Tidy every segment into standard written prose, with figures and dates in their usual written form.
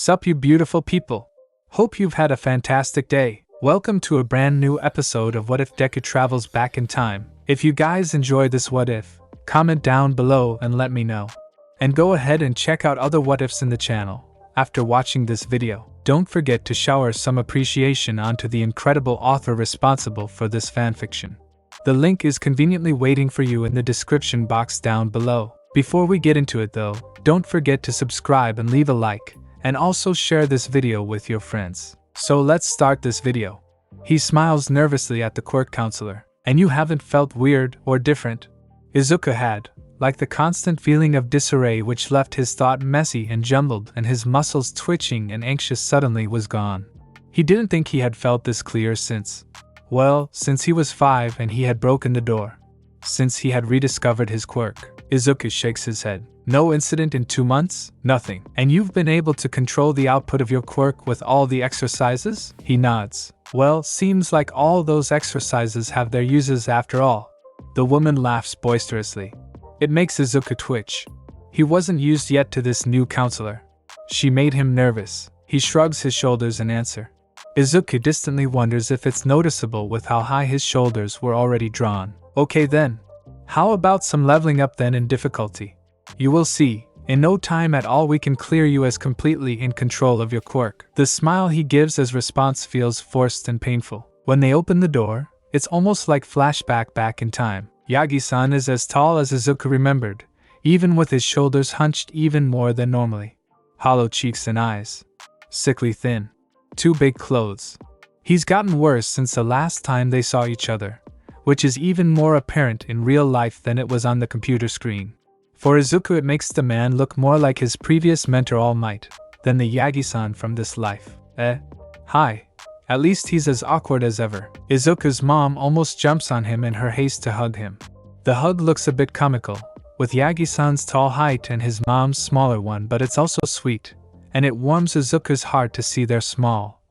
Sup you beautiful people. Hope you've had a fantastic day. Welcome to a brand new episode of What If Deku Travels Back in Time. If you guys enjoy this What If, comment down below and let me know. And go ahead and check out other What Ifs in the channel. After watching this video, don't forget to shower some appreciation onto the incredible author responsible for this fanfiction. The link is conveniently waiting for you in the description box down below. Before we get into it though, don't forget to subscribe and leave a like, and also share this video with your friends. So let's start this video. He smiles nervously at the court counselor. And you haven't felt weird or different? Izuku had, like the constant feeling of disarray which left his thought messy and jumbled and his muscles twitching and anxious suddenly was gone. He didn't think he had felt this clear since he was 5 and he had broken the door. Since he had rediscovered his quirk. Izuku shakes his head. No incident in 2 months? Nothing. And you've been able to control the output of your quirk with all the exercises? He nods. Well, seems like all those exercises have their uses after all. The woman laughs boisterously. It makes Izuku twitch. He wasn't used yet to this new counselor. She made him nervous. He shrugs his shoulders in answer. Izuku distantly wonders if it's noticeable with how high his shoulders were already drawn. Okay then. How about some leveling up then in difficulty? You will see, in no time at all we can clear you as completely in control of your quirk. The smile he gives as response feels forced and painful. When they open the door, it's almost like flashback back in time. Yagi-san is as tall as Izuku remembered, even with his shoulders hunched even more than normally. Hollow cheeks and eyes. Sickly thin. 2 big clothes. He's gotten worse since the last time they saw each other, which is even more apparent in real life than it was on the computer screen. For Izuku it makes the man look more like his previous mentor All Might, than the Yagi-san from this life. Hi. At least he's as awkward as ever. Izuku's mom almost jumps on him in her haste to hug him. The hug looks a bit comical, with Yagi-san's tall height and his mom's smaller one, but it's also sweet, and it warms Izuku's heart to see their small,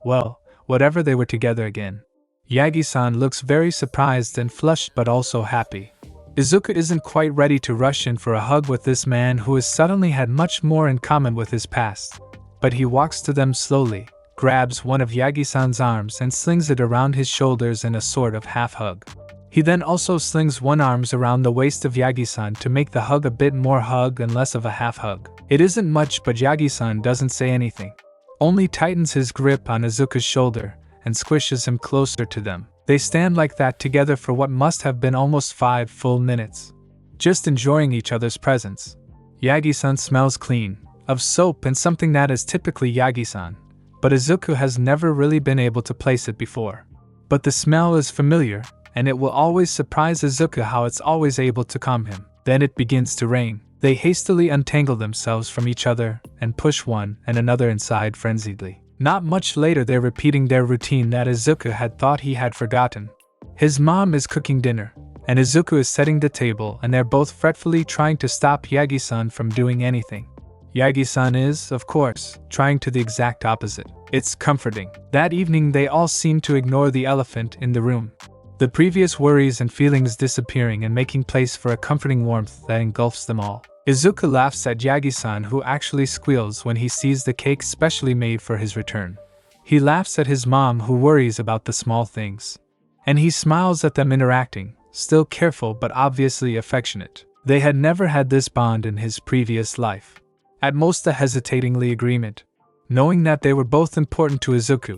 whatever they were together again. Yagi-san looks very surprised and flushed but also happy. Izuku isn't quite ready to rush in for a hug with this man who has suddenly had much more in common with his past. But he walks to them slowly, grabs one of Yagi-san's arms and slings it around his shoulders in a sort of half-hug. He then also slings one arm around the waist of Yagi-san to make the hug a bit more hug and less of a half-hug. It isn't much, but Yagi-san doesn't say anything. Only tightens his grip on Izuku's shoulder and squishes him closer to them. They stand like that together for what must have been almost 5 full minutes. Just enjoying each other's presence. Yagi-san smells clean, of soap and something that is typically Yagi-san, but Izuku has never really been able to place it before. But the smell is familiar, and it will always surprise Izuku how it's always able to calm him. Then it begins to rain. They hastily untangle themselves from each other and push one and another inside frenziedly. Not much later they're repeating their routine that Izuku had thought he had forgotten. His mom is cooking dinner, and Izuku is setting the table, and they're both fretfully trying to stop Yagi-san from doing anything. Yagi-san is, of course, trying to the exact opposite. It's comforting. That evening they all seem to ignore the elephant in the room. The previous worries and feelings disappearing and making place for a comforting warmth that engulfs them all. Izuku laughs at Yagi-san, who actually squeals when he sees the cake specially made for his return. He laughs at his mom, who worries about the small things. And he smiles at them interacting, still careful but obviously affectionate. They had never had this bond in his previous life. At most a hesitatingly agreement, knowing that they were both important to Izuku.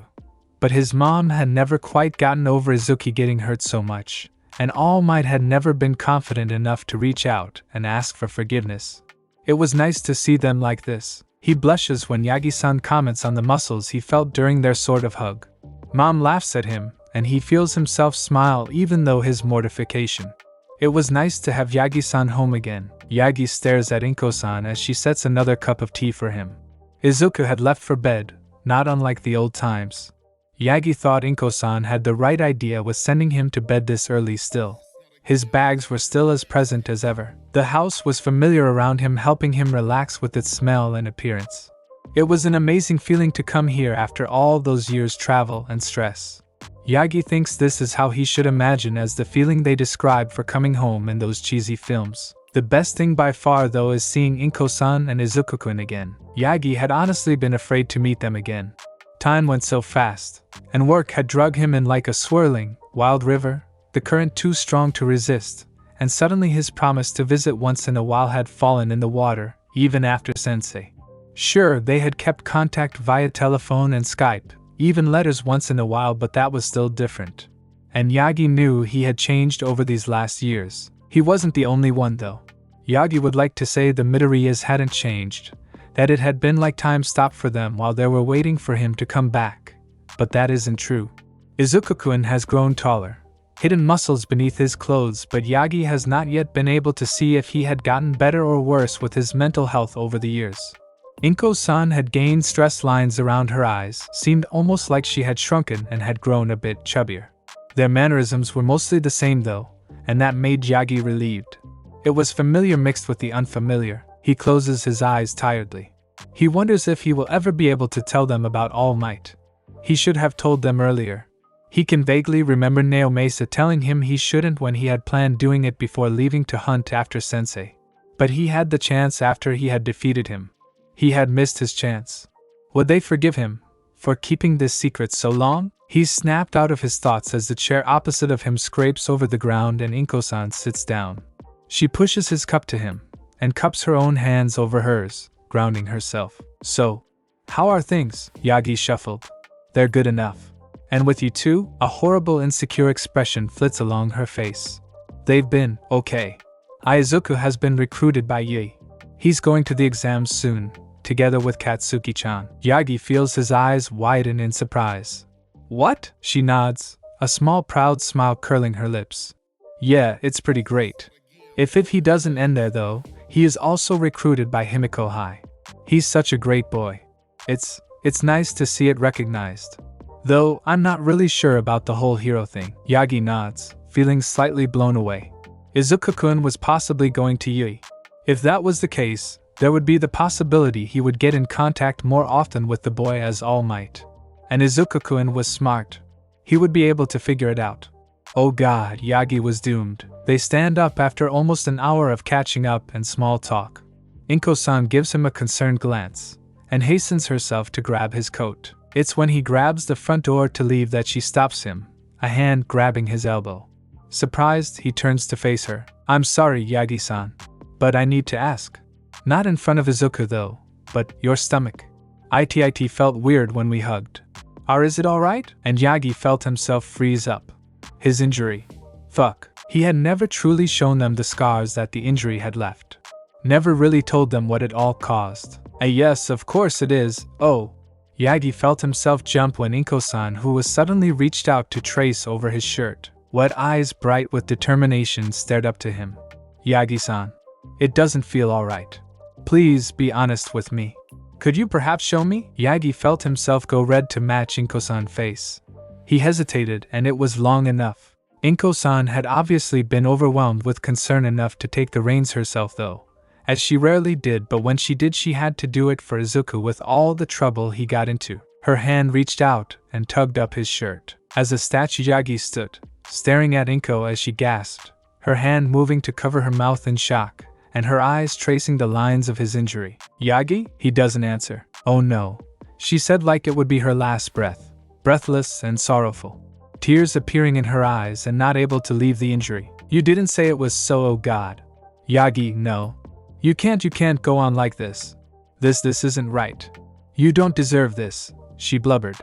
But his mom had never quite gotten over Izuku getting hurt so much. And All Might had never been confident enough to reach out and ask for forgiveness. It was nice to see them like this. He blushes when Yagi-san comments on the muscles he felt during their sort of hug. Mom laughs at him, and he feels himself smile even though his mortification. It was nice to have Yagi-san home again. Yagi stares at Inko-san as she sets another cup of tea for him. Izuku had left for bed, not unlike the old times. Yagi thought Inko-san had the right idea with sending him to bed this early still. His bags were still as present as ever. The house was familiar around him, helping him relax with its smell and appearance. It was an amazing feeling to come here after all those years' travel and stress. Yagi thinks this is how he should imagine as the feeling they described for coming home in those cheesy films. The best thing by far though is seeing Inko-san and Izuku-kun again. Yagi had honestly been afraid to meet them again. Time went so fast, and work had drug him in like a swirling, wild river, the current too strong to resist, and suddenly his promise to visit once in a while had fallen in the water, even after sensei. Sure, they had kept contact via telephone and Skype, even letters once in a while, but that was still different. And Yagi knew he had changed over these last years. He wasn't the only one though. Yagi would like to say the Midoriyas hadn't changed, that it had been like time stopped for them while they were waiting for him to come back, but that isn't true. Izuku-kun has grown taller, hidden muscles beneath his clothes, but Yagi has not yet been able to see if he had gotten better or worse with his mental health over the years. Inko-san had gained stress lines around her eyes, seemed almost like she had shrunken and had grown a bit chubbier. Their mannerisms were mostly the same though, and that made Yagi relieved. It was familiar mixed with the unfamiliar. He closes his eyes tiredly. He wonders if he will ever be able to tell them about All Might. He should have told them earlier. He can vaguely remember Naomasa telling him he shouldn't when he had planned doing it before leaving to hunt after Sensei. But he had the chance after he had defeated him. He had missed his chance. Would they forgive him for keeping this secret so long? He snapped out of his thoughts as the chair opposite of him scrapes over the ground and Inko-san sits down. She pushes his cup to him and cups her own hands over hers, grounding herself. So, how are things? Yagi shuffled. They're good enough. And with you too? A horrible insecure expression flits along her face. They've been okay. Izuku has been recruited by Yi. He's going to the exams soon, together with Katsuki-chan. Yagi feels his eyes widen in surprise. What? She nods, a small proud smile curling her lips. Yeah, it's pretty great. If he doesn't end there though, he is also recruited by Himiko High. He's such a great boy. It's nice to see it recognized. Though, I'm not really sure about the whole hero thing. Yagi nods, feeling slightly blown away. Izuku-kun was possibly going to Yui. If that was the case, there would be the possibility he would get in contact more often with the boy as All Might. And Izuku-kun was smart. He would be able to figure it out. Oh god, Yagi was doomed. They stand up after almost an hour of catching up and small talk. Inko-san gives him a concerned glance, and hastens herself to grab his coat. It's when he grabs the front door to leave that she stops him, a hand grabbing his elbow. Surprised, he turns to face her. I'm sorry, Yagi-san, but I need to ask. Not in front of Izuku though, but your stomach. It felt weird when we hugged. Is it alright? And Yagi felt himself freeze up. His injury. Fuck. He had never truly shown them the scars that the injury had left. Never really told them what it all caused. Yes, of course it is. Oh. Yagi felt himself jump when Inko-san, who was suddenly reached out to trace over his shirt. Wet eyes bright with determination stared up to him. Yagi-san. It doesn't feel alright. Please be honest with me. Could you perhaps show me? Yagi felt himself go red to match Inko-san's face. He hesitated, and it was long enough. Inko-san had obviously been overwhelmed with concern enough to take the reins herself though, as she rarely did, but when she did she had to do it for Izuku with all the trouble he got into. Her hand reached out and tugged up his shirt. As a statue, Yagi stood, staring at Inko as she gasped, her hand moving to cover her mouth in shock, and her eyes tracing the lines of his injury. Yagi? He doesn't answer. Oh no. She said like it would be her last breath. Breathless and sorrowful. Tears appearing in her eyes and not able to leave the injury. You didn't say it was so, oh god. Yagi, no. You can't go on like this. This isn't right. You don't deserve this, she blubbered.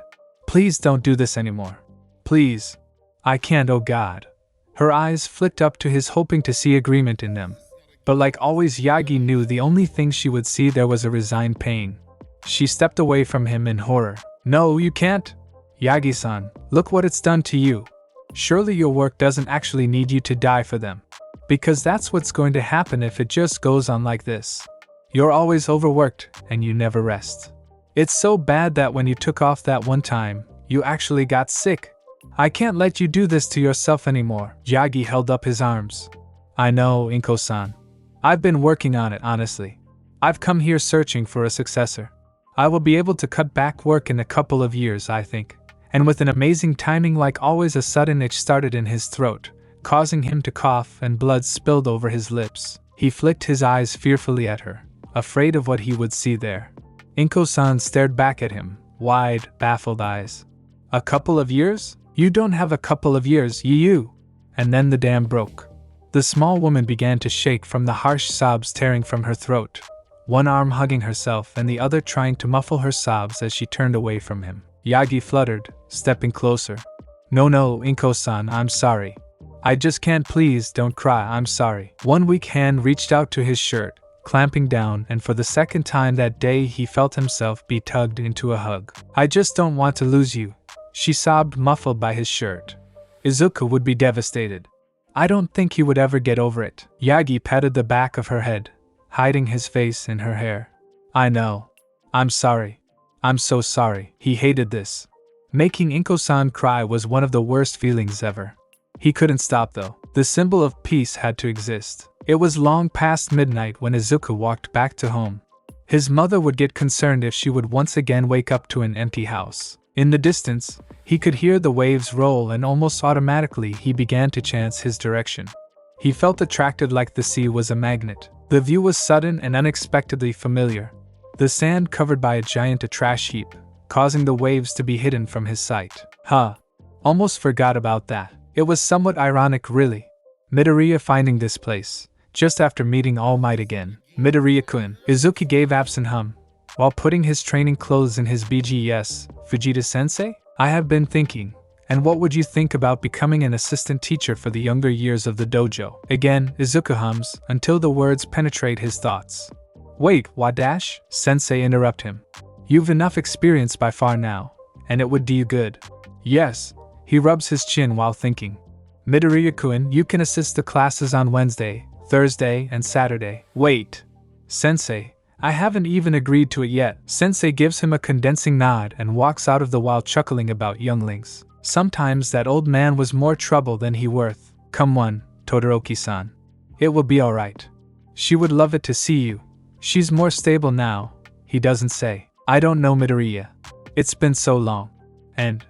Please don't do this anymore. Please. I can't, oh god. Her eyes flicked up to his, hoping to see agreement in them. But like always, Yagi knew the only thing she would see there was a resigned pain. She stepped away from him in horror. No, you can't. Yagi-san, look what it's done to you. Surely your work doesn't actually need you to die for them. Because that's what's going to happen if it just goes on like this. You're always overworked, and you never rest. It's so bad that when you took off that one time, you actually got sick. I can't let you do this to yourself anymore. Yagi held up his arms. I know, Inko-san. I've been working on it, honestly. I've come here searching for a successor. I will be able to cut back work in a couple of years, I think. And with an amazing timing, like always, a sudden itch started in his throat, causing him to cough, and blood spilled over his lips. He flicked his eyes fearfully at her, afraid of what he would see there. Inko-san stared back at him, wide, baffled eyes. A couple of years? You don't have a couple of years, you. And then the dam broke. The small woman began to shake from the harsh sobs tearing from her throat, one arm hugging herself and the other trying to muffle her sobs as she turned away from him. Yagi fluttered, stepping closer. No, Inko-san, I'm sorry. I just can't, please don't cry, I'm sorry. One weak hand reached out to his shirt, clamping down, and for the second time that day he felt himself be tugged into a hug. I just don't want to lose you, she sobbed, muffled by his shirt. Izuku would be devastated. I don't think he would ever get over it. Yagi patted the back of her head, hiding his face in her hair. I know. I'm sorry. I'm so sorry. He hated this. Making Inko-san cry was one of the worst feelings ever. He couldn't stop though. The symbol of peace had to exist. It was long past midnight when Izuku walked back to home. His mother would get concerned if she would once again wake up to an empty house. In the distance, he could hear the waves roll, and almost automatically he began to chant his direction. He felt attracted like the sea was a magnet. The view was sudden and unexpectedly familiar. The sand covered by a giant trash heap, causing the waves to be hidden from his sight. Almost forgot about that. It was somewhat ironic, really. Midoriya finding this place, just after meeting All Might again. Midoriya-kun. Izuku gave absent hum, while putting his training clothes in his BGS. Fujita-sensei? I have been thinking, and what would you think about becoming an assistant teacher for the younger years of the dojo? Again, Izuku hums, until the words penetrate his thoughts. Wait, Wadash? Sensei interrupt him. You've enough experience by far now, and it would do you good. Yes, he rubs his chin while thinking. Midoriya-kun, you can assist the classes on Wednesday, Thursday, and Saturday. Wait. Sensei, I haven't even agreed to it yet. Sensei gives him a condensing nod and walks out of the while chuckling about younglings. Sometimes that old man was more trouble than he worth. Come on, Todoroki-san. It will be alright. She would love it to see you. She's more stable now, he doesn't say. I don't know, Midoriya. It's been so long. And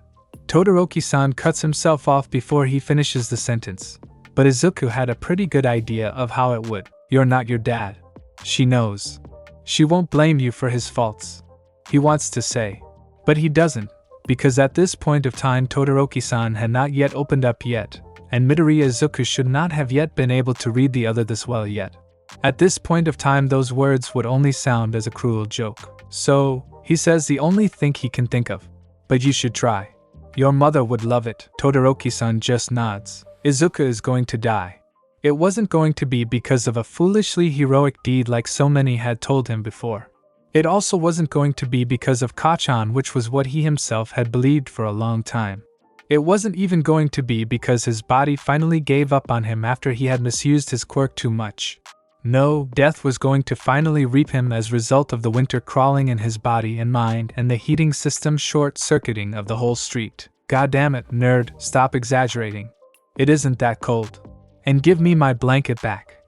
Todoroki-san cuts himself off before he finishes the sentence. But Izuku had a pretty good idea of how it would. You're not your dad. She knows. She won't blame you for his faults. He wants to say. But he doesn't, because at this point of time Todoroki-san had not yet opened up yet, and Midoriya Izuku should not have yet been able to read the other this well yet. At this point of time those words would only sound as a cruel joke. So, he says the only thing he can think of. But you should try. Your mother would love it. Todoroki-san just nods. Izuku is going to die. It wasn't going to be because of a foolishly heroic deed like so many had told him before. It also wasn't going to be because of Kachan, which was what he himself had believed for a long time. It wasn't even going to be because his body finally gave up on him after he had misused his quirk too much. No, death was going to finally reap him as a result of the winter crawling in his body and mind and the heating system short-circuiting of the whole street. God damn it, nerd, stop exaggerating. It isn't that cold. And give me my blanket back.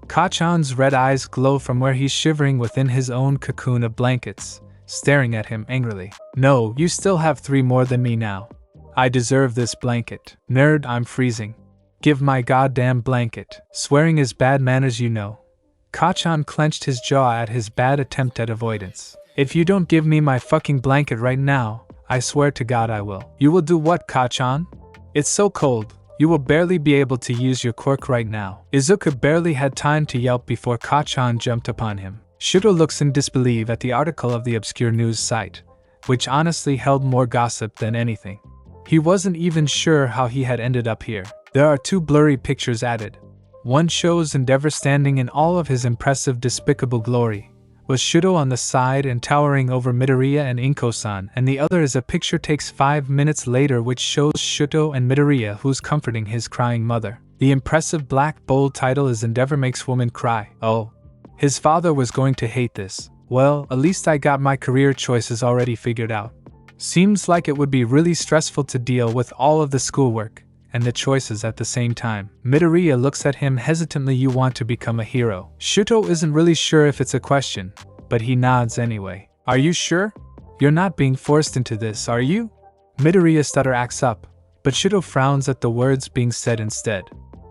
Kachan's red eyes glow from where he's shivering within his own cocoon of blankets, staring at him angrily. No, you still have 3 more than me now. I deserve this blanket. Nerd, I'm freezing. Give my goddamn blanket. Swearing is bad manners, you know. Kachan clenched his jaw at his bad attempt at avoidance. If you don't give me my fucking blanket right now, I swear to God I will. You will do what, Kachan? It's so cold. You will barely be able to use your quirk right now. Izuku barely had time to yelp before Kachan jumped upon him. Shuto looks in disbelief at the article of the obscure news site, which honestly held more gossip than anything. He wasn't even sure how he had ended up here. There are 2 blurry pictures added. One shows Endeavor standing in all of his impressive despicable glory, with Shuto on the side and towering over Midoriya and Inko-san, and the other is a picture takes 5 minutes later which shows Shuto and Midoriya who's comforting his crying mother. The impressive black bold title is Endeavor Makes Woman Cry. Oh. His father was going to hate this. Well, at least I got my career choices already figured out. Seems like it would be really stressful to deal with all of the schoolwork and the choices at the same time. Midoriya looks at him hesitantly. You want to become a hero. Shuto isn't really sure if it's a question, but he nods anyway. Are you sure? You're not being forced into this, are you? Midoriya stutter acts up, but Shuto frowns at the words being said instead.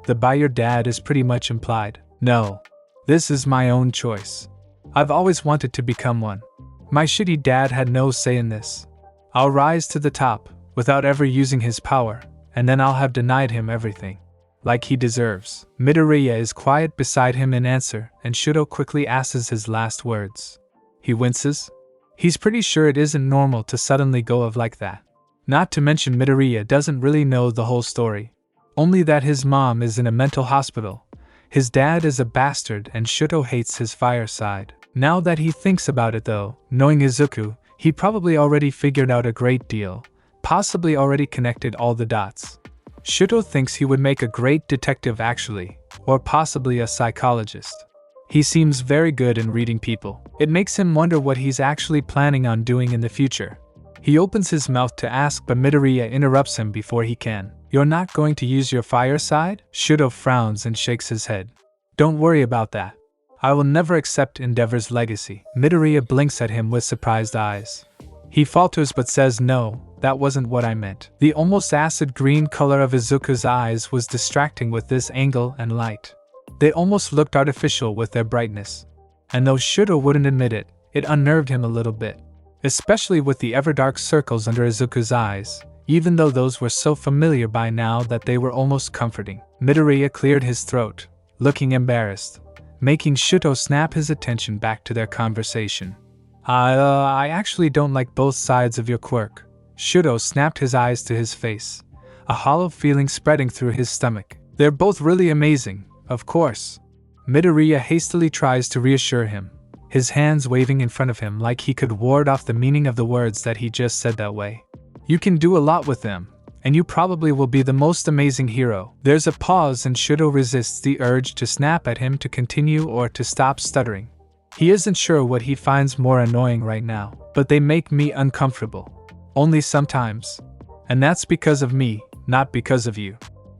The by your dad is pretty much implied. No. This is my own choice. I've always wanted to become one. My shitty dad had no say in this. I'll rise to the top, without ever using his power, and then I'll have denied him everything. Like he deserves. Midoriya is quiet beside him in answer, and Shuto quickly asks his last words. He winces. He's pretty sure it isn't normal to suddenly go off like that. Not to mention Midoriya doesn't really know the whole story. Only that his mom is in a mental hospital, his dad is a bastard, and Shuto hates his fire side. Now that he thinks about it though, knowing Izuku, he probably already figured out a great deal, possibly already connected all the dots. Shuto thinks he would make a great detective actually, or possibly a psychologist. He seems very good in reading people. It makes him wonder what he's actually planning on doing in the future. He opens his mouth to ask, but Midoriya interrupts him before he can. You're not going to use your fire side? Shuto frowns and shakes his head. Don't worry about that. I will never accept Endeavor's legacy. Midoriya blinks at him with surprised eyes. He falters but says no, that wasn't what I meant. The almost acid green color of Izuku's eyes was distracting with this angle and light. They almost looked artificial with their brightness. And though Shuto wouldn't admit it, it unnerved him a little bit. Especially with the ever-dark circles under Izuku's eyes, even though those were so familiar by now that they were almost comforting. Midoriya cleared his throat, looking embarrassed, making Shuto snap his attention back to their conversation. I actually don't like both sides of your quirk. Shuto snapped his eyes to his face, a hollow feeling spreading through his stomach. They're both really amazing, of course. Midoriya hastily tries to reassure him, his hands waving in front of him like he could ward off the meaning of the words that he just said that way. You can do a lot with them, and you probably will be the most amazing hero. There's a pause and Shuto resists the urge to snap at him to continue or to stop stuttering. He isn't sure what he finds more annoying right now, but they make me uncomfortable. Only sometimes. And that's because of me, not because of you.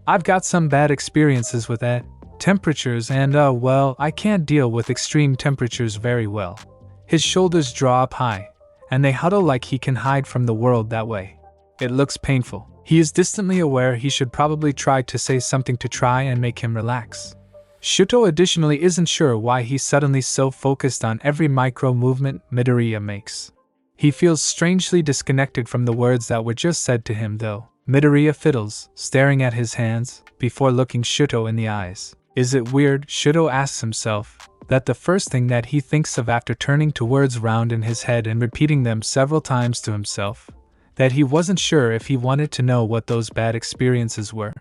I've got some bad experiences with that. Temperatures and well, I can't deal with extreme temperatures very well. His shoulders draw up high, and they huddle like he can hide from the world that way. It looks painful. He is distantly aware he should probably try to say something to try and make him relax. Shuto additionally isn't sure why he's suddenly so focused on every micro movement Midoriya makes. He feels strangely disconnected from the words that were just said to him though. Midoriya fiddles, staring at his hands, before looking Shuto in the eyes. Is it weird, Shuto asks himself, that the first thing that he thinks of after turning to words round in his head and repeating them several times to himself, that he wasn't sure if he wanted to know what those bad experiences were.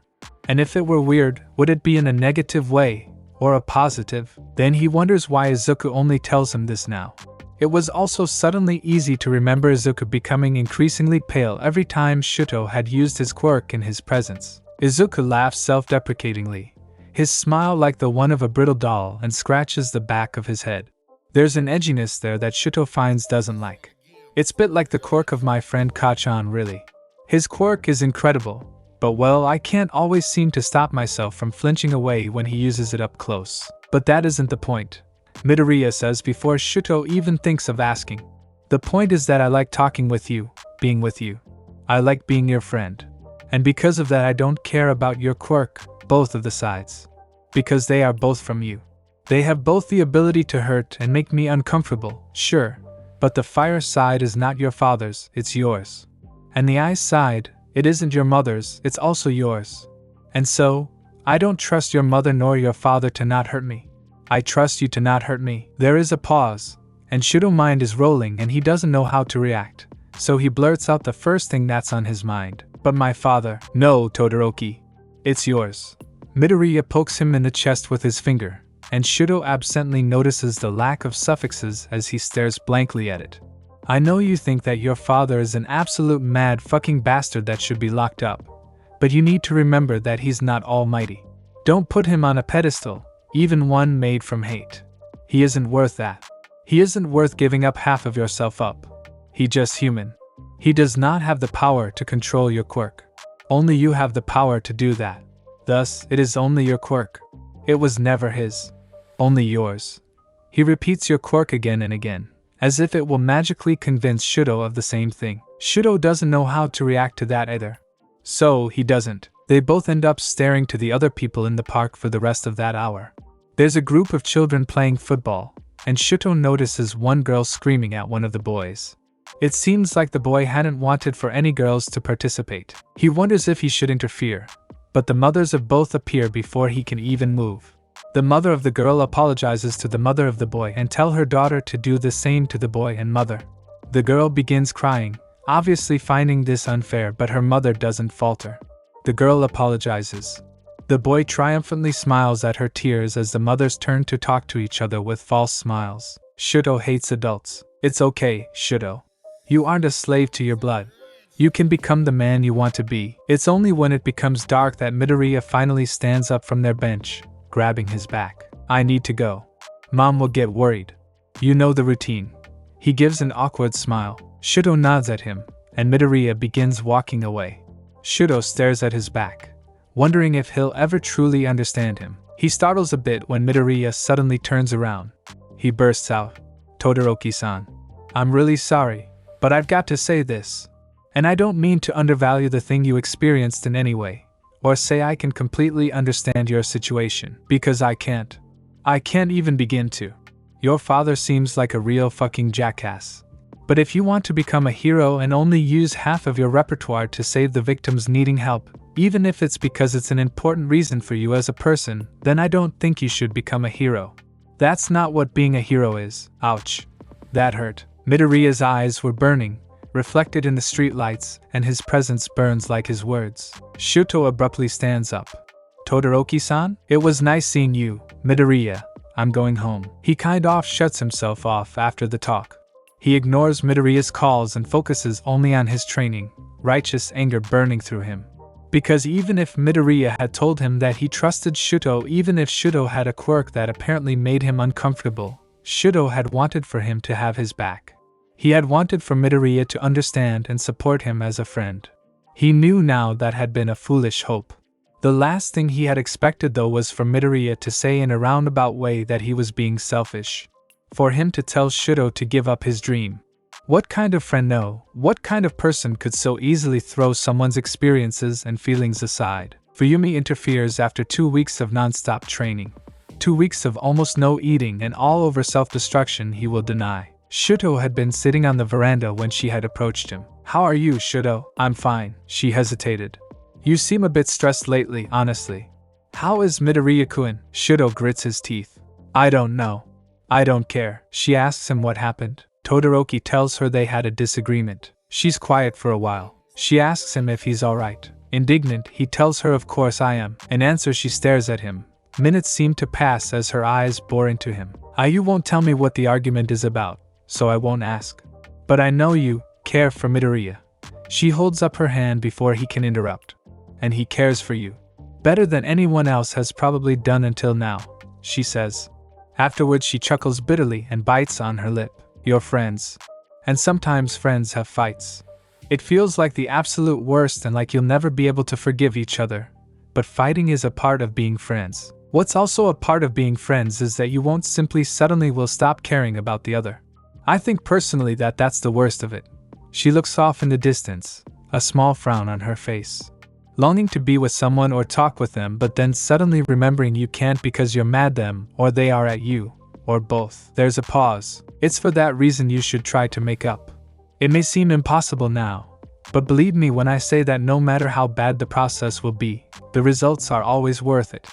And if it were weird, would it be in a negative way, or a positive? Then he wonders why Izuku only tells him this now. It was also suddenly easy to remember Izuku becoming increasingly pale every time Shuto had used his quirk in his presence. Izuku laughs self-deprecatingly, his smile like the one of a brittle doll, and scratches the back of his head. There's an edginess there that Shuto finds doesn't like. It's a bit like the quirk of my friend Kachan really. His quirk is incredible, but well, I can't always seem to stop myself from flinching away when he uses it up close. But that isn't the point, Midoriya says before Shuto even thinks of asking. The point is that I like talking with you, being with you. I like being your friend. And because of that I don't care about your quirk, both of the sides. Because they are both from you. They have both the ability to hurt and make me uncomfortable, sure, but the fire side is not your father's, it's yours. And the ice side, it isn't your mother's, it's also yours. And so, I don't trust your mother nor your father to not hurt me. I trust you to not hurt me. There is a pause, and Shuto's mind is rolling and he doesn't know how to react, so he blurts out the first thing that's on his mind. But my father. No, Todoroki. It's yours. Midoriya pokes him in the chest with his finger, and Shuto absently notices the lack of suffixes as he stares blankly at it. I know you think that your father is an absolute mad fucking bastard that should be locked up, but you need to remember that he's not almighty. Don't put him on a pedestal, even one made from hate. He isn't worth that. He isn't worth giving up half of yourself up. He's just human. He does not have the power to control your quirk. Only you have the power to do that. Thus, it is only your quirk. It was never his. Only yours. He repeats your quirk again and again, as if it will magically convince Shuto of the same thing. Shuto doesn't know how to react to that either. So, he doesn't. They both end up staring to the other people in the park for the rest of that hour. There's a group of children playing football, and Shuto notices one girl screaming at one of the boys. It seems like the boy hadn't wanted for any girls to participate. He wonders if he should interfere, but the mothers of both appear before he can even move. The mother of the girl apologizes to the mother of the boy and tells her daughter to do the same to the boy and mother. The girl begins crying, obviously finding this unfair, but her mother doesn't falter. The girl apologizes. The boy triumphantly smiles at her tears as the mothers turn to talk to each other with false smiles. Shuto hates adults. It's okay, Shuto. You aren't a slave to your blood. You can become the man you want to be. It's only when it becomes dark that Midoriya finally stands up from their bench, grabbing his back. I need to go. Mom will get worried. You know the routine. He gives an awkward smile. Shuto nods at him, and Midoriya begins walking away. Shuto stares at his back, wondering if he'll ever truly understand him. He startles a bit when Midoriya suddenly turns around. He bursts out, Todoroki-san, I'm really sorry, but I've got to say this. And I don't mean to undervalue the thing you experienced in any way, or say I can completely understand your situation, because I can't. I can't even begin to. Your father seems like a real fucking jackass. But if you want to become a hero and only use half of your repertoire to save the victims needing help, even if it's because it's an important reason for you as a person, then I don't think you should become a hero. That's not what being a hero is. Ouch. That hurt. Midoriya's eyes were burning, reflected in the streetlights, and his presence burns like his words. Shuto abruptly stands up. Todoroki-san? It was nice seeing you, Midoriya. I'm going home. He kind of shuts himself off after the talk. He ignores Midoriya's calls and focuses only on his training, righteous anger burning through him. Because even if Midoriya had told him that he trusted Shuto, even if Shuto had a quirk that apparently made him uncomfortable, Shuto had wanted for him to have his back. He had wanted for Midoriya to understand and support him as a friend. He knew now that had been a foolish hope. The last thing he had expected though was for Midoriya to say in a roundabout way that he was being selfish. For him to tell Shuto to give up his dream. What kind of friend what kind of person could so easily throw someone's experiences and feelings aside? Fuyumi interferes after 2 weeks of non-stop training. 2 weeks of almost no eating and all over self-destruction he will deny. Shuto had been sitting on the veranda when she had approached him. How are you, Shuto? I'm fine, she hesitated. You seem a bit stressed lately, honestly. How is Midoriya-kun? Shuto grits his teeth. I don't know. I don't care. She asks him what happened. Todoroki tells her they had a disagreement. She's quiet for a while. She asks him if he's alright. Indignant, he tells her of course I am. In answer she stares at him. Minutes seem to pass as her eyes bore into him. You won't tell me what the argument is about, so I won't ask. But I know you care for Midoriya. She holds up her hand before he can interrupt. And he cares for you. Better than anyone else has probably done until now, she says. Afterwards she chuckles bitterly and bites on her lip. You're friends. And sometimes friends have fights. It feels like the absolute worst and like you'll never be able to forgive each other. But fighting is a part of being friends. What's also a part of being friends is that you won't simply suddenly will stop caring about the other. I think personally that that's the worst of it. She looks off in the distance, a small frown on her face. Longing to be with someone or talk with them, but then suddenly remembering you can't because you're mad at them, or they are at you, or both. There's a pause. It's for that reason you should try to make up. It may seem impossible now, but believe me when I say that no matter how bad the process will be, the results are always worth it.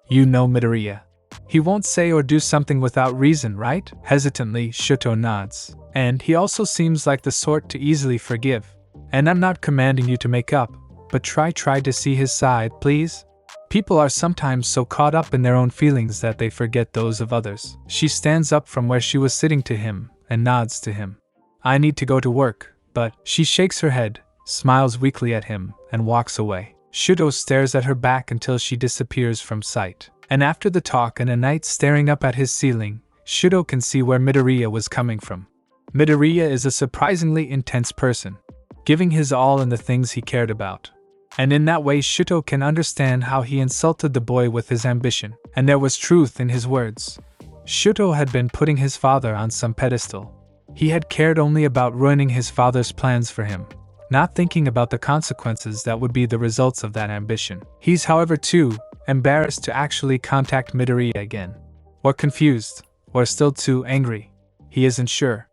You know Midoriya. He won't say or do something without reason, right? Hesitantly, Shuto nods. And he also seems like the sort to easily forgive. And I'm not commanding you to make up, but try to see his side, please. People are sometimes so caught up in their own feelings that they forget those of others. She stands up from where she was sitting to him and nods to him. I need to go to work, but she shakes her head, smiles weakly at him, and walks away. Shuto stares at her back until she disappears from sight. And after the talk and a night staring up at his ceiling, Shuto can see where Midoriya was coming from. Midoriya is a surprisingly intense person, giving his all in the things he cared about. And in that way Shuto can understand how he insulted the boy with his ambition, and there was truth in his words. Shuto had been putting his father on some pedestal. He had cared only about ruining his father's plans for him, not thinking about the consequences that would be the results of that ambition. He's however too embarrassed to actually contact Midoriya again. Or confused? Or still too angry? He isn't sure.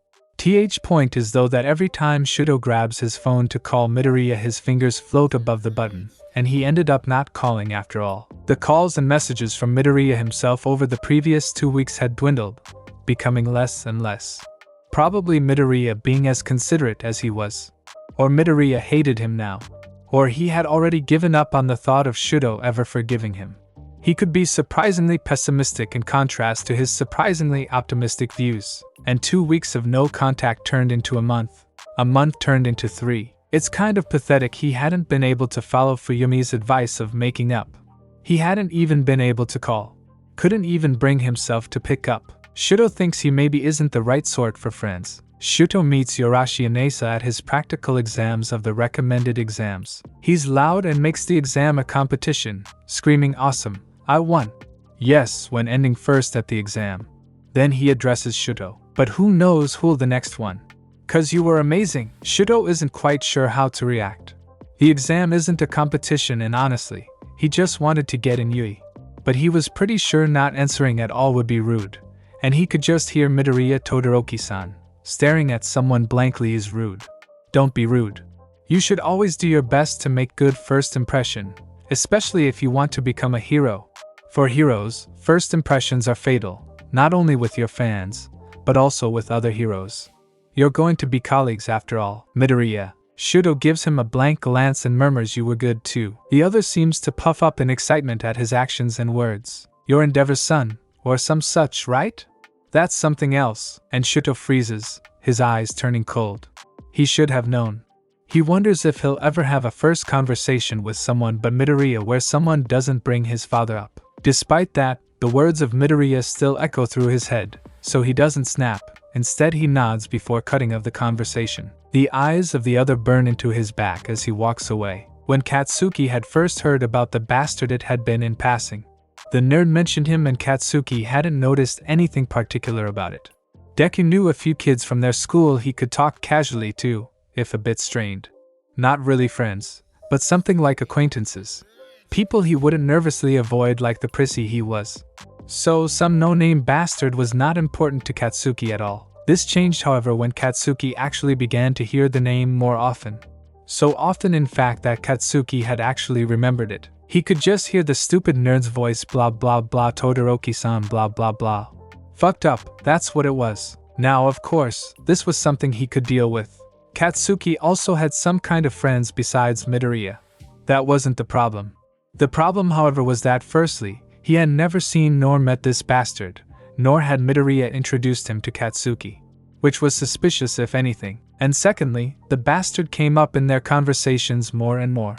Point is though that every time Shuto grabs his phone to call Midoriya his fingers float above the button, and he ended up not calling after all. The calls and messages from Midoriya himself over the previous 2 weeks had dwindled, becoming less and less. Probably Midoriya being as considerate as he was. Or Midoriya hated him now. Or he had already given up on the thought of Shuto ever forgiving him. He could be surprisingly pessimistic in contrast to his surprisingly optimistic views. And 2 weeks of no contact turned into a month turned into 3. It's kind of pathetic he hadn't been able to follow Fuyumi's advice of making up. He hadn't even been able to call. Couldn't even bring himself to pick up. Shuto thinks he maybe isn't the right sort for friends. Shuto meets Yorashi and Asa at his practical exams of the recommended exams. He's loud and makes the exam a competition, screaming awesome, I won. Yes, when ending first at the exam. Then he addresses Shuto. But who knows who'll the next one? 'Cause you were amazing. Shuto isn't quite sure how to react. The exam isn't a competition and honestly, he just wanted to get in Yui. But he was pretty sure not answering at all would be rude. And he could just hear Midoriya Todoroki-san. Staring at someone blankly is rude. Don't be rude. You should always do your best to make good first impression, especially if you want to become a hero. For heroes, first impressions are fatal, not only with your fans, but also with other heroes. You're going to be colleagues after all, Midoriya. Shuto gives him a blank glance and murmurs you were good too. The other seems to puff up in excitement at his actions and words. Your Endeavor's son, or some such, right? That's something else, and Shuto freezes, his eyes turning cold. He should have known. He wonders if he'll ever have a first conversation with someone but Midoriya where someone doesn't bring his father up. Despite that, the words of Midoriya still echo through his head, so he doesn't snap. Instead he nods before cutting of the conversation. The eyes of the other burn into his back as he walks away. When Katsuki had first heard about the bastard it had been in passing. The nerd mentioned him and Katsuki hadn't noticed anything particular about it. Deku knew a few kids from their school he could talk casually to, if a bit strained. Not really friends, but something like acquaintances. People he wouldn't nervously avoid like the prissy he was. So some no-name bastard was not important to Katsuki at all. This changed however when Katsuki actually began to hear the name more often. So often in fact that Katsuki had actually remembered it. He could just hear the stupid nerd's voice blah blah blah Todoroki-san blah blah blah. Fucked up, that's what it was. Now of course, this was something he could deal with. Katsuki also had some kind of friends besides Midoriya. That wasn't the problem. The problem however was that firstly, he had never seen nor met this bastard, nor had Midoriya introduced him to Katsuki. Which was suspicious if anything. And secondly, the bastard came up in their conversations more and more.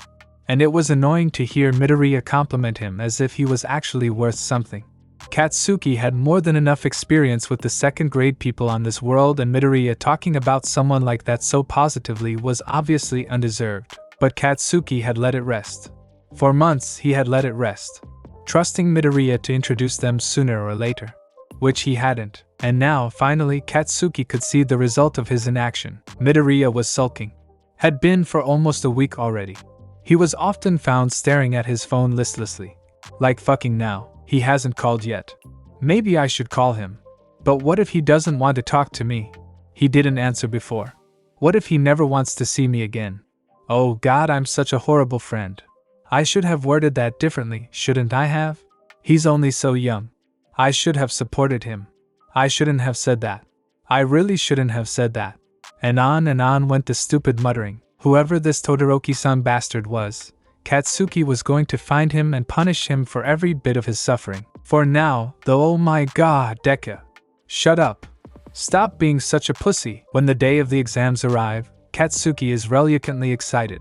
And it was annoying to hear Midoriya compliment him as if he was actually worth something. Katsuki had more than enough experience with the second grade people on this world and Midoriya talking about someone like that so positively was obviously undeserved. But Katsuki had let it rest. For months he had let it rest. Trusting Midoriya to introduce them sooner or later. Which he hadn't. And now, finally, Katsuki could see the result of his inaction. Midoriya was sulking. Had been for almost a week already. He was often found staring at his phone listlessly. Like fucking now, he hasn't called yet. Maybe I should call him. But what if he doesn't want to talk to me? He didn't answer before. What if he never wants to see me again? Oh God, I'm such a horrible friend. I should have worded that differently, shouldn't I have? He's only so young. I should have supported him. I shouldn't have said that. I really shouldn't have said that. And on went the stupid muttering. Whoever this Todoroki-san bastard was, Katsuki was going to find him and punish him for every bit of his suffering. For now, though, oh my God, Deku. Shut up. Stop being such a pussy. When the day of the exams arrive, Katsuki is reluctantly excited.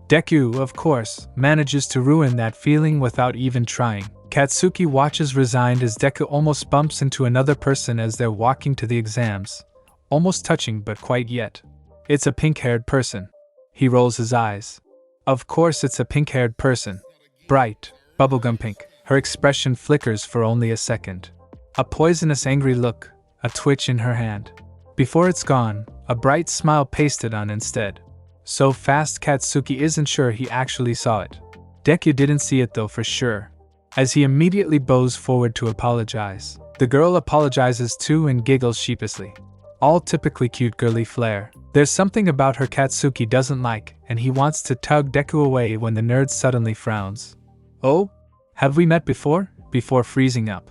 Deku, of course, manages to ruin that feeling without even trying. Katsuki watches resigned as Deku almost bumps into another person as they're walking to the exams. Almost touching but quite yet. It's a pink-haired person. He rolls his eyes. Of course it's a pink-haired person. Bright, bubblegum pink. Her expression flickers for only a second. A poisonous angry look, a twitch in her hand. Before it's gone, a bright smile pasted on instead. So fast Katsuki isn't sure he actually saw it. Deku didn't see it though for sure. As he immediately bows forward to apologize. The girl apologizes too and giggles sheepishly. All typically cute girly flair. There's something about her Katsuki doesn't like, and he wants to tug Deku away when the nerd suddenly frowns. Oh? Have we met before? Before freezing up.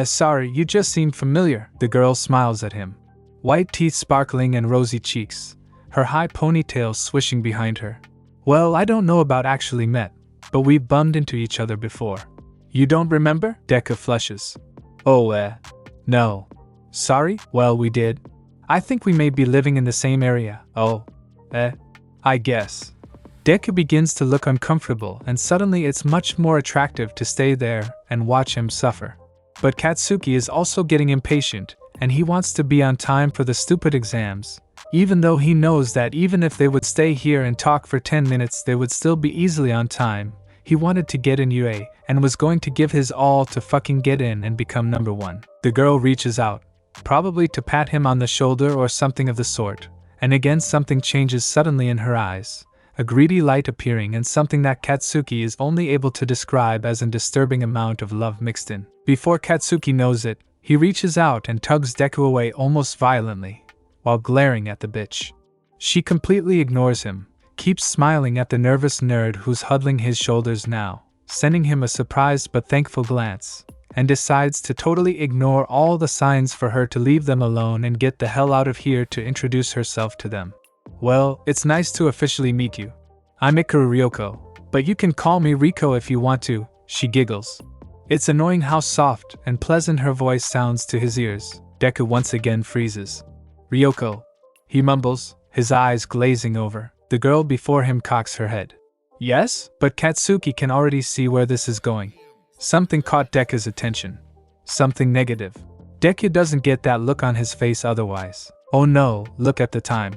Sorry, you just seem familiar. The girl smiles at him. White teeth sparkling and rosy cheeks. Her high ponytail swishing behind her. Well, I don't know about actually met, but we've bumped into each other before. You don't remember? Deku flushes. Oh, no. Sorry? Well, we did. I think we may be living in the same area. Oh, I guess. Deku begins to look uncomfortable, and suddenly it's much more attractive to stay there and watch him suffer. But Katsuki is also getting impatient, and he wants to be on time for the stupid exams, even though he knows that even if they would stay here and talk for 10 minutes they would still be easily on time. He wanted to get in UA, and was going to give his all to fucking get in and become number one. The girl reaches out, probably to pat him on the shoulder or something of the sort, and again something changes suddenly in her eyes. A greedy light appearing and something that Katsuki is only able to describe as a disturbing amount of love mixed in. Before Katsuki knows it, he reaches out and tugs Deku away almost violently, while glaring at the bitch. She completely ignores him, keeps smiling at the nervous nerd who's huddling his shoulders now, sending him a surprised but thankful glance, and decides to totally ignore all the signs for her to leave them alone and get the hell out of here to introduce herself to them. Well, it's nice to officially meet you. I'm Ikaru Ryoko, but you can call me Riko if you want to, she giggles. It's annoying how soft and pleasant her voice sounds to his ears. Deku once again freezes. Ryoko, he mumbles, his eyes glazing over. The girl before him cocks her head. Yes, but Katsuki can already see where this is going. Something caught Deku's attention. Something negative. Deku doesn't get that look on his face otherwise. Oh no, look at the time.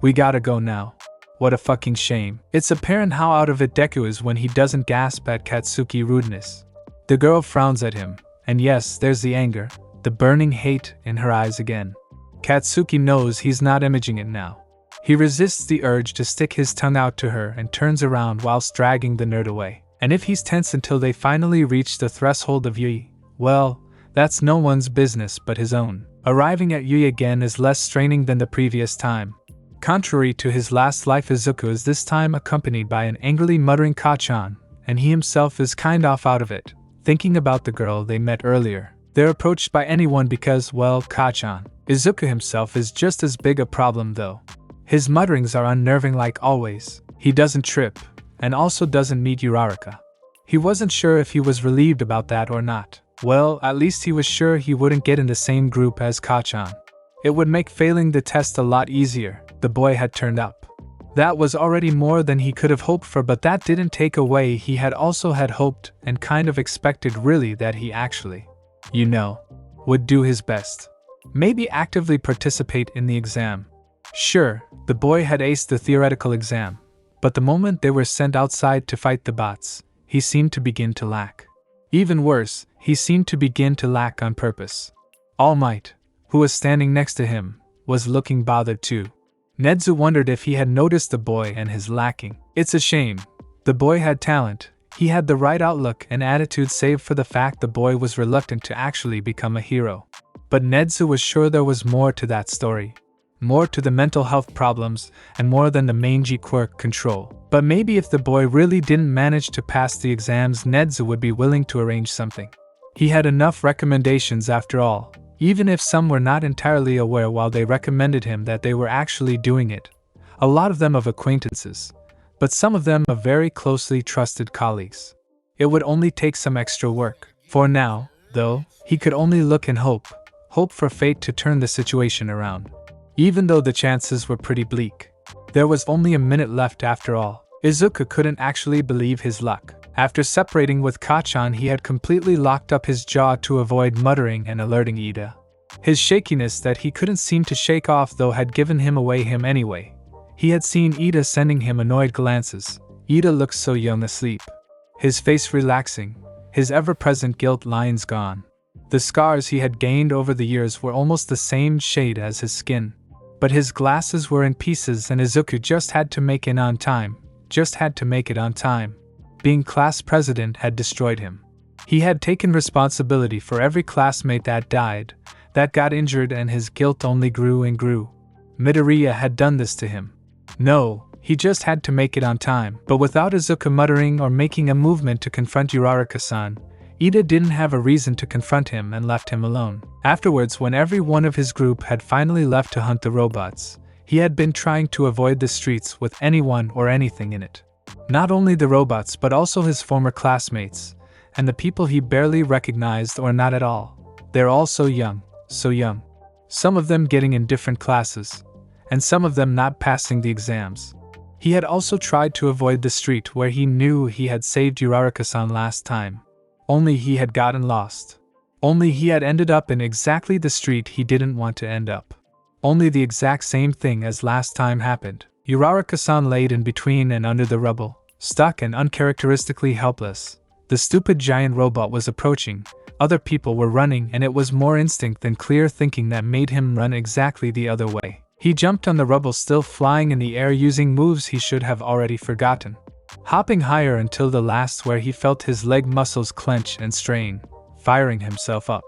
We gotta go now. What a fucking shame. It's apparent how out of it Deku is when he doesn't gasp at Katsuki rudeness. The girl frowns at him, and yes, there's the anger, the burning hate in her eyes again. Katsuki knows he's not imaging it now. He resists the urge to stick his tongue out to her and turns around whilst dragging the nerd away. And if he's tense until they finally reach the threshold of Yui, well, that's no one's business but his own. Arriving at Yui again is less straining than the previous time. Contrary to his last life, Izuku is this time accompanied by an angrily muttering Kachan, and he himself is kind of out of it, thinking about the girl they met earlier. They're approached by anyone because, well, Kachan. Izuku himself is just as big a problem though. His mutterings are unnerving like always. He doesn't trip, and also doesn't meet Uraraka. He wasn't sure if he was relieved about that or not. Well, at least he was sure he wouldn't get in the same group as Kachan. It would make failing the test a lot easier. The boy had turned up. That was already more than he could have hoped for, but that didn't take away he had also had hoped and kind of expected really that he actually, would do his best. Maybe actively participate in the exam. Sure, the boy had aced the theoretical exam, but the moment they were sent outside to fight the bots, he seemed to begin to lack. Even worse, he seemed to begin to lack on purpose. All Might, who was standing next to him, was looking bothered too. Nedzu wondered if he had noticed the boy and his lacking. It's a shame. The boy had talent. He had the right outlook and attitude save for the fact the boy was reluctant to actually become a hero. But Nedzu was sure there was more to that story. More to the mental health problems, and more than the mangy quirk control. But maybe if the boy really didn't manage to pass the exams, Nedzu would be willing to arrange something. He had enough recommendations after all, even if some were not entirely aware while they recommended him that they were actually doing it. A lot of them of acquaintances, but some of them of very closely trusted colleagues. It would only take some extra work. For now, though, he could only look and hope for fate to turn the situation around. Even though the chances were pretty bleak. There was only a minute left after all. Izuku couldn't actually believe his luck. After separating with Kachan, he had completely locked up his jaw to avoid muttering and alerting Ida. His shakiness that he couldn't seem to shake off though had given him away anyway. He had seen Ida sending him annoyed glances. Ida looked so young asleep. His face relaxing, his ever-present guilt lines gone. The scars he had gained over the years were almost the same shade as his skin. But his glasses were in pieces and Izuku just had to make it on time. Being class president had destroyed him. He had taken responsibility for every classmate that died, that got injured, and his guilt only grew and grew. Midoriya had done this to him. No, he just had to make it on time. But without Izuku muttering or making a movement to confront Uraraka-san, Ida didn't have a reason to confront him and left him alone. Afterwards, when every one of his group had finally left to hunt the robots, he had been trying to avoid the streets with anyone or anything in it. Not only the robots but also his former classmates, and the people he barely recognized or not at all. They're all so young, so young. Some of them getting in different classes, and some of them not passing the exams. He had also tried to avoid the street where he knew he had saved Uraraka-san last time. Only he had gotten lost. Only he had ended up in exactly the street he didn't want to end up. Only the exact same thing as last time happened. Uraraka-san laid in between and under the rubble, stuck and uncharacteristically helpless. The stupid giant robot was approaching, other people were running, and it was more instinct than clear thinking that made him run exactly the other way. He jumped on the rubble, still flying in the air, using moves he should have already forgotten. Hopping higher until the last, where he felt his leg muscles clench and strain, firing himself up.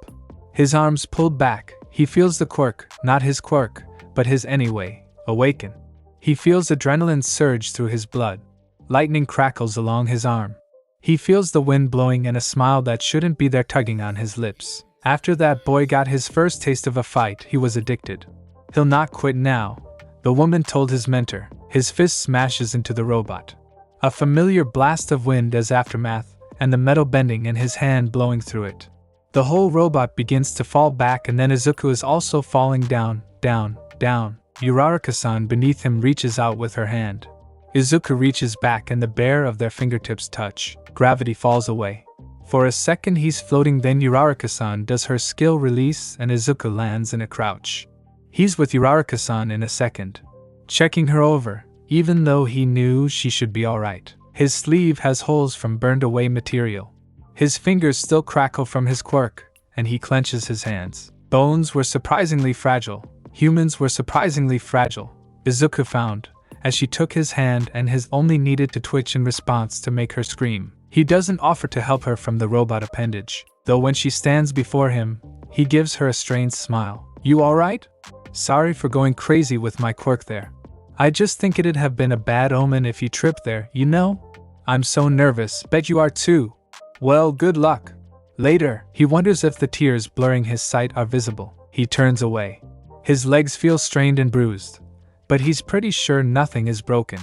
His arms pulled back, he feels the quirk, not his quirk, but his anyway, awaken. He feels adrenaline surge through his blood. Lightning crackles along his arm. He feels the wind blowing and a smile that shouldn't be there tugging on his lips. After that boy got his first taste of a fight, he was addicted. He'll not quit now, the woman told his mentor. His fist smashes into the robot. A familiar blast of wind as aftermath, and the metal bending and his hand blowing through it. The whole robot begins to fall back, and then Izuku is also falling down, down, down. Uraraka-san beneath him reaches out with her hand. Izuku reaches back and the bare of their fingertips touch. Gravity falls away. For a second he's floating, then Uraraka-san does her skill release and Izuku lands in a crouch. He's with Uraraka-san in a second, checking her over, even though he knew she should be alright. His sleeve has holes from burned away material. His fingers still crackle from his quirk, and he clenches his hands. Bones were surprisingly fragile. Humans were surprisingly fragile, Izuku found, as she took his hand, and his only needed to twitch in response to make her scream. He doesn't offer to help her from the robot appendage, though when she stands before him, he gives her a strange smile. You alright? Sorry for going crazy with my quirk there. I just think it'd have been a bad omen if you tripped there, you know? I'm so nervous, bet you are too. Well, good luck. Later, he wonders if the tears blurring his sight are visible. He turns away. His legs feel strained and bruised, but he's pretty sure nothing is broken.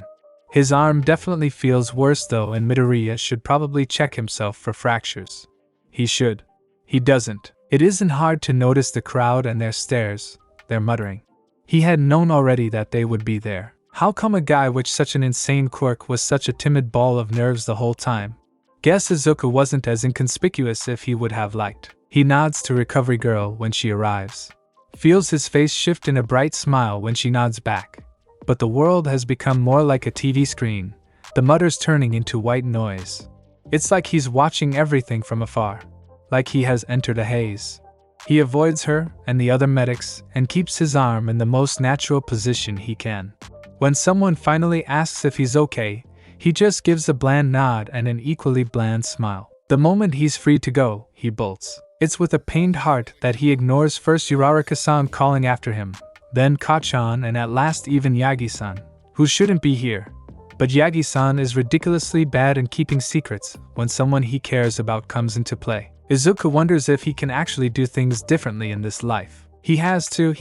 His arm definitely feels worse though, and Midoriya should probably check himself for fractures. He should. He doesn't. It isn't hard to notice the crowd and their stares, their muttering. He had known already that they would be there. How come a guy with such an insane quirk was such a timid ball of nerves the whole time? Guess Izuku wasn't as inconspicuous if he would have liked. He nods to Recovery Girl when she arrives. Feels his face shift in a bright smile when she nods back. But the world has become more like a TV screen, the mutters turning into white noise. It's like he's watching everything from afar. Like he has entered a haze. He avoids her and the other medics and keeps his arm in the most natural position he can. When someone finally asks if he's okay, he just gives a bland nod and an equally bland smile. The moment he's free to go, he bolts. It's with a pained heart that he ignores first Uraraka-san calling after him, then Kachan, and at last even Yagi-san, who shouldn't be here. But Yagi-san is ridiculously bad in keeping secrets when someone he cares about comes into play. Izuku wonders if he can actually do things differently in this life. He has to.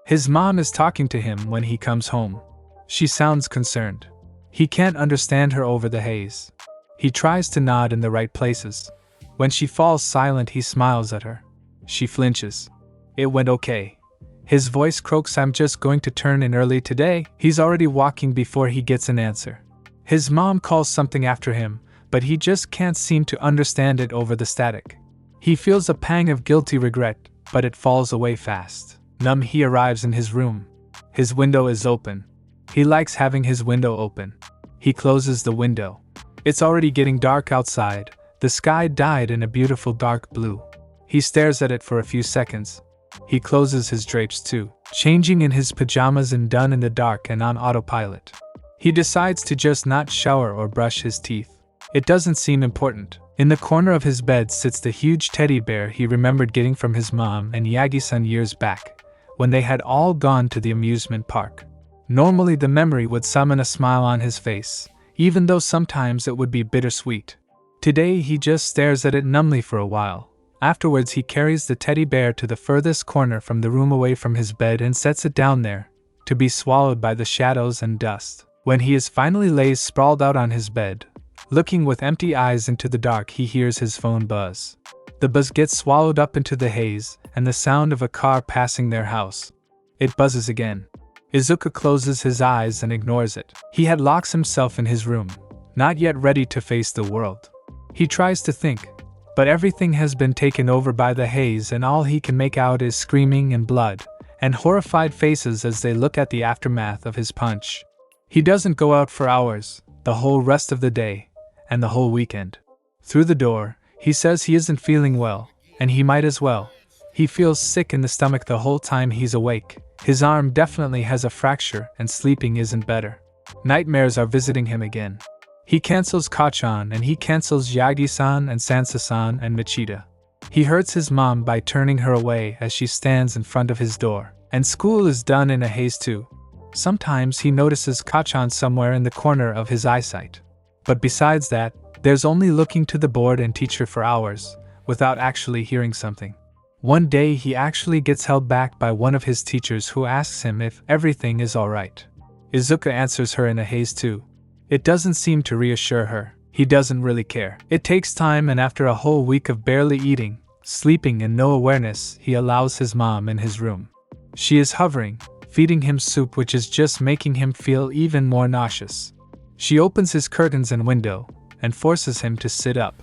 His mom is talking to him when he comes home. She sounds concerned. He can't understand her over the haze. He tries to nod in the right places. When she falls silent, he smiles at her. She flinches. It went okay. His voice croaks, I'm just going to turn in early today. He's already walking before he gets an answer. His mom calls something after him, but he just can't seem to understand it over the static. He feels a pang of guilty regret, but it falls away fast. Numb, he arrives in his room. His window is open. He likes having his window open. He closes the window. It's already getting dark outside. The sky dyed in a beautiful dark blue. He stares at it for a few seconds. He closes his drapes too, changing in his pajamas and done in the dark and on autopilot. He decides to just not shower or brush his teeth. It doesn't seem important. In the corner of his bed sits the huge teddy bear he remembered getting from his mom and Yagi-san years back, when they had all gone to the amusement park. Normally the memory would summon a smile on his face, even though sometimes it would be bittersweet. Today he just stares at it numbly for a while. Afterwards he carries the teddy bear to the furthest corner from the room away from his bed and sets it down there, to be swallowed by the shadows and dust. When he is finally lays sprawled out on his bed, looking with empty eyes into the dark, he hears his phone buzz. The buzz gets swallowed up into the haze and the sound of a car passing their house. It buzzes again. Izuku closes his eyes and ignores it. He had locked himself in his room, not yet ready to face the world. He tries to think, but everything has been taken over by the haze and all he can make out is screaming and blood, and horrified faces as they look at the aftermath of his punch. He doesn't go out for hours, the whole rest of the day, and the whole weekend. Through the door, he says he isn't feeling well, and he might as well. He feels sick in the stomach the whole time he's awake. His arm definitely has a fracture and sleeping isn't better. Nightmares are visiting him again. He cancels Kachan and he cancels Yagi-san and Sansa-san and Machida. He hurts his mom by turning her away as she stands in front of his door. And school is done in a haze too. Sometimes he notices Kachan somewhere in the corner of his eyesight. But besides that, there's only looking to the board and teacher for hours, without actually hearing something. One day he actually gets held back by one of his teachers who asks him if everything is alright. Izuku answers her in a haze too. It doesn't seem to reassure her. He doesn't really care. It takes time, and after a whole week of barely eating, sleeping and no awareness, he allows his mom in his room. She is hovering, feeding him soup which is just making him feel even more nauseous. She opens his curtains and window, and forces him to sit up.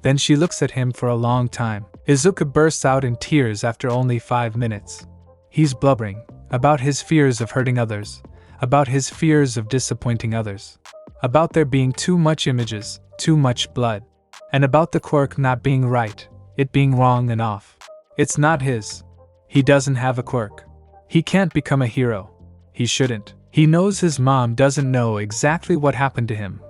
Then she looks at him for a long time. Izuku bursts out in tears after only 5 minutes. He's blubbering about his fears of hurting others, about his fears of disappointing others, about there being too much images, too much blood, and about the quirk not being right, it being wrong and off. It's not his. He doesn't have a quirk. He can't become a hero. He shouldn't. He knows his mom doesn't know exactly what happened to him,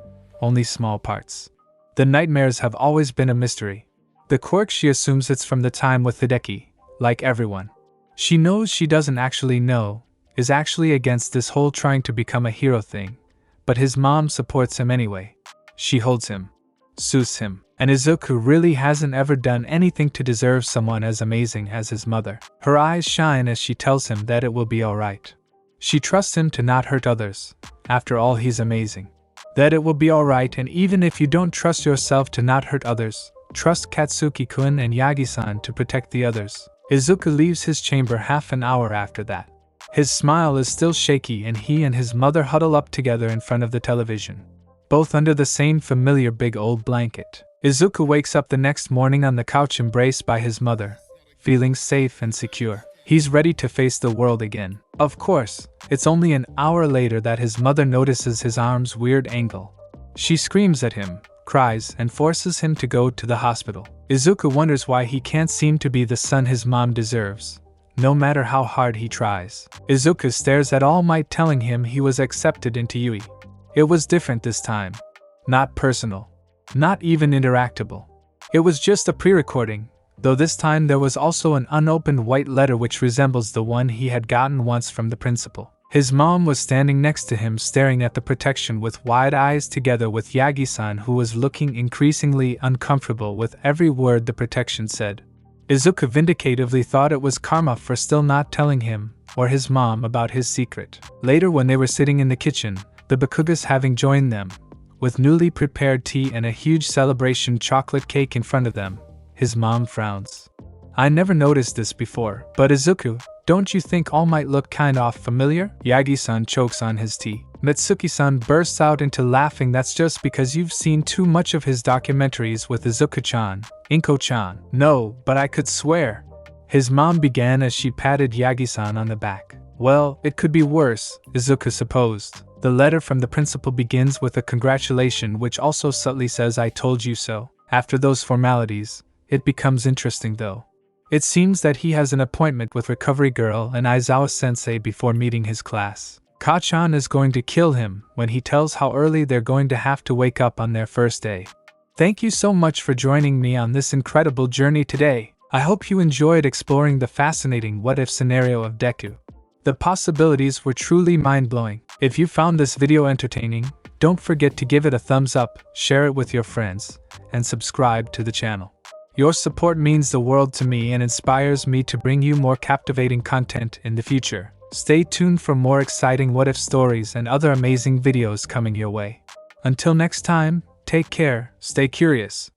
only small parts. The nightmares have always been a mystery. The quirk she assumes it's from the time with Hideki, like everyone. She knows she doesn't actually know, is actually against this whole trying to become a hero thing, but his mom supports him anyway. She holds him, soothes him, and Izuku really hasn't ever done anything to deserve someone as amazing as his mother. Her eyes shine as she tells him that it will be alright. She trusts him to not hurt others. After all, he's amazing. That it will be alright, and even if you don't trust yourself to not hurt others, trust Katsuki-kun and Yagi-san to protect the others. Izuku leaves his chamber half an hour after that. His smile is still shaky and he and his mother huddle up together in front of the television, both under the same familiar big old blanket. Izuku wakes up the next morning on the couch embraced by his mother, feeling safe and secure. He's ready to face the world again. Of course, it's only an hour later that his mother notices his arm's weird angle. She screams at him, cries, and forces him to go to the hospital. Izuku wonders why he can't seem to be the son his mom deserves, no matter how hard he tries. Izuku stares at All Might telling him he was accepted into Yui. It was different this time. Not personal. Not even interactable. It was just a pre-recording, though this time there was also an unopened white letter which resembles the one he had gotten once from the principal. His mom was standing next to him staring at the protection with wide eyes together with Yagi-san, who was looking increasingly uncomfortable with every word the protection said. Izuku vindicatively thought it was karma for still not telling him or his mom about his secret. Later, when they were sitting in the kitchen, the Bakugas having joined them, with newly prepared tea and a huge celebration chocolate cake in front of them, his mom frowns. I never noticed this before, but Izuku, don't you think All Might look kinda familiar? Yagi-san chokes on his tea. Mitsuki-san bursts out into laughing. That's just because you've seen too much of his documentaries with Izuku-chan, Inko-chan. No, but I could swear. His mom began as she patted Yagi-san on the back. Well, it could be worse, Izuku supposed. The letter from the principal begins with a congratulation which also subtly says I told you so. After those formalities, it becomes interesting though. It seems that he has an appointment with Recovery Girl and Aizawa-sensei before meeting his class. Kachan is going to kill him when he tells how early they're going to have to wake up on their first day. Thank you so much for joining me on this incredible journey today. I hope you enjoyed exploring the fascinating what-if scenario of Deku. The possibilities were truly mind-blowing. If you found this video entertaining, don't forget to give it a thumbs up, share it with your friends, and subscribe to the channel. Your support means the world to me and inspires me to bring you more captivating content in the future. Stay tuned for more exciting what-if stories and other amazing videos coming your way. Until next time, take care, stay curious.